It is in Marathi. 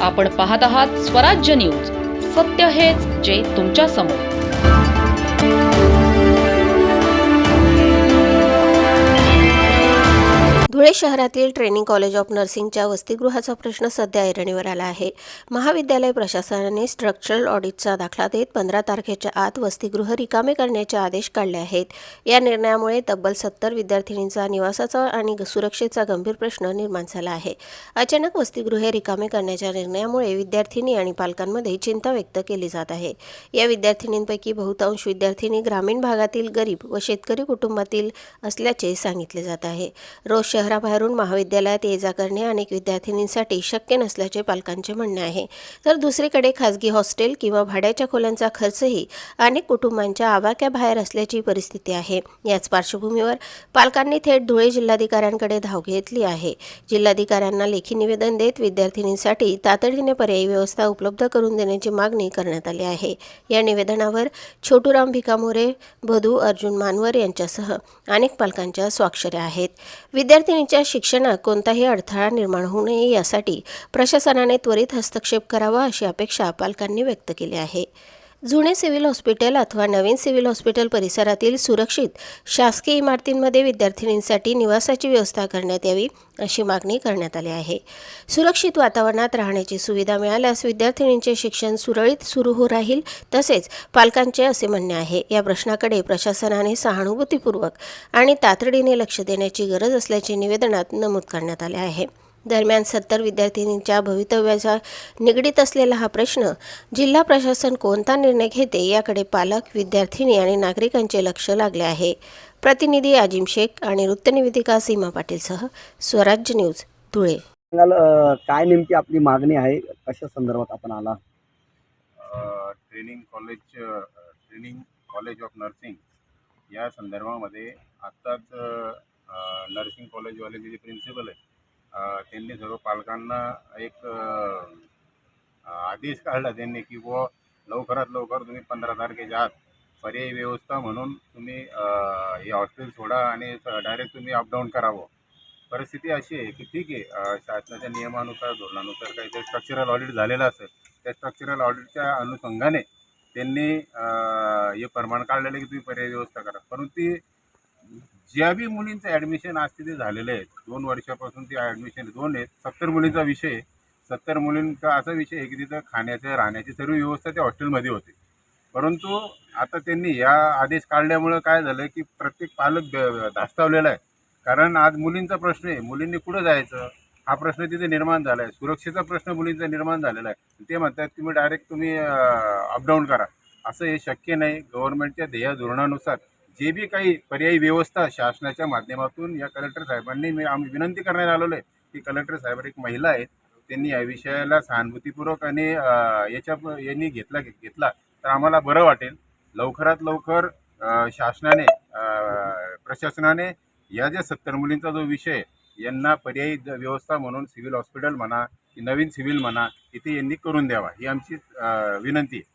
आपण पाहत आहात स्वराज्य न्यूज. सत्य हेच जे तुमच्या समोर. धुळे शहरातील ट्रेनिंग कॉलेज ऑफ नर्सिंगच्या वसतिगृहाचा प्रश्न सध्या ऐरणीवर आला आहे. महाविद्यालय प्रशासनाने स्ट्रक्चरल ऑडिटचा दाखला देत 15 तारखेच्या आत वसतिगृह रिकामे करण्याचे आदेश काढले आहेत. या निर्णयामुळे तब्बल 70 विद्यार्थिनींचा निवासाचा आणि सुरक्षेचा गंभीर प्रश्न निर्माण झाला आहे. अचानक वसतिगृहे रिकामे करण्याच्या निर्णयामुळे विद्यार्थिनी आणि पालकांमध्ये चिंता व्यक्त केली जात आहे. या विद्यार्थिनींपैकी बहुतांश विद्यार्थिनी ग्रामीण भागातील गरीब व शेतकरी कुटुंबातील असल्याचे सांगितले जात आहे. रोज शहराबाहेरून महाविद्यालयात ये जा करणे अनेक विद्यार्थिनींसाठी शक्य नसल्याचे पालकांचे म्हणणे आहे. तर दुसरीकडे खासगी हॉस्टेल किंवा भाड्याच्या खोल्यांचा खर्चही अनेक कुटुंबांच्या आवाक्याबाहेर असल्याची परिस्थिती आहे. याच पार्श्वभूमीवर पालकांनी थेट धुळे जिल्हाधिकाऱ्यांकडे धाव घेतली आहे. जिल्हाधिकाऱ्यांना लेखी निवेदन देत विद्यार्थिनींसाठी तातडीने पर्यायी व्यवस्था उपलब्ध करून देण्याची मागणी करण्यात आली आहे. या निवेदनावर छोटूराम भिकामोरे, भदू अर्जुन मानवर यांच्यासह अनेक पालकांच्या स्वाक्षऱ्या आहेत. विद्यार्थिनींच्या शिक्षणात कोणताही अडथळा निर्माण होऊ नये यासाठी प्रशासनाने त्वरित हस्तक्षेप करावा अशी अपेक्षा पालकांनी व्यक्त केली आहे. जुने सिव्हिल हॉस्पिटल अथवा नवीन सिव्हिल हॉस्पिटल परिसरातील सुरक्षित शासकीय इमारतींमध्ये विद्यार्थिनींसाठी निवासाची व्यवस्था करण्यात यावी अशी मागणी करण्यात आली आहे. सुरक्षित वातावरणात राहण्याची सुविधा मिळाल्यास विद्यार्थिनींचे शिक्षण सुरळीत सुरू राहील, तसेच पालकांचे असे म्हणणे आहे. या प्रश्नाकडे प्रशासनाने सहानुभूतीपूर्वक आणि तातडीने लक्ष देण्याची गरज असल्याचे निवेदनात नमूद करण्यात आले आहे. दरम्यान 70 विद्यार्थिनींच्या भवितव्याचा निगडीत असलेला हा प्रश्न जिल्हा प्रशासन कोणता निर्णय घेते याकडे पालक, विद्यार्थिनी आणि नागरिकांचे लक्ष लागले आहे. प्रतिनिधी आजिम शेख आणि वृत्तनिवेदिका सीमा पाटीलसह स्वराज्य न्यूज, धुळे. काय नेमकी आपली मागणी आहे, कशा संदर्भात आपण आला? ट्रेनिंग कॉलेज ऑफ नर्सिंग या संदर्भामध्ये आत्ताच नर्सिंग कॉलेजवाले जे प्रिन्सिपल आहे त्यांनी सर्व पालकांना एक आदेश काढला त्यांनी की बुवा लवकरात लवकर तुम्ही 15 तारखेच्या आत पर्यायी व्यवस्था म्हणून तुम्ही हे हॉस्टेल सोडा आणि डायरेक्ट तुम्ही अपडाऊन करावं. परिस्थिती अशी आहे की ठीक आहे, शासनाच्या नियमानुसार धोरणानुसार काहीतरी स्ट्रक्चरल ऑडिट झालेलं असेल, त्या स्ट्रक्चरल ऑडिटच्या अनुषंगाने त्यांनी हे प्रमाण काढलेलं की तुम्ही पर्यायी व्यवस्था करा. परंतु ज्या बी मुलींचं ॲडमिशन आज तिथे झालेलं आहे, 2 वर्षापासून ती ॲडमिशन 2 आहेत, 70 मुलींचा विषय आहे. 70 मुलींचा असा विषय आहे की तिथं खाण्याचं राहण्याची सर्व व्यवस्था त्या हॉस्टेलमध्ये होती. परंतु आता त्यांनी या आदेश काढल्यामुळं काय झालं की प्रत्येक पालक धास्तावलेला आहे. कारण आज मुलींचा प्रश्न आहे, मुलींनी कुठं जायचं हा प्रश्न तिथे निर्माण झाला आहे. सुरक्षेचा प्रश्न मुलींचा निर्माण झालेला आहे. ते म्हणतात तुम्ही अपडाऊन करा. असं हे शक्य नाही. गव्हर्नमेंटच्या ध्येय धोरणानुसार जे बी काही पर्यायी व्यवस्था शासनाच्या माध्यमातून या कलेक्टर साहेबांनी आम्ही विनंती करण्यात आलेलो आहे की कलेक्टर साहेब एक महिला आहेत, त्यांनी या विषयाला सहानुभूतीपूर्वक आणि यांनी घेतला तर आम्हाला बरं वाटेल. लवकरात लवकर शासनाने प्रशासनाने या ज्या 70 मुलींचा जो विषय यांना पर्यायी व्यवस्था म्हणून सिव्हिल हॉस्पिटल म्हणा, नवीन सिव्हिल म्हणा, इथे यांनी करून द्यावा ही आमची विनंती आहे.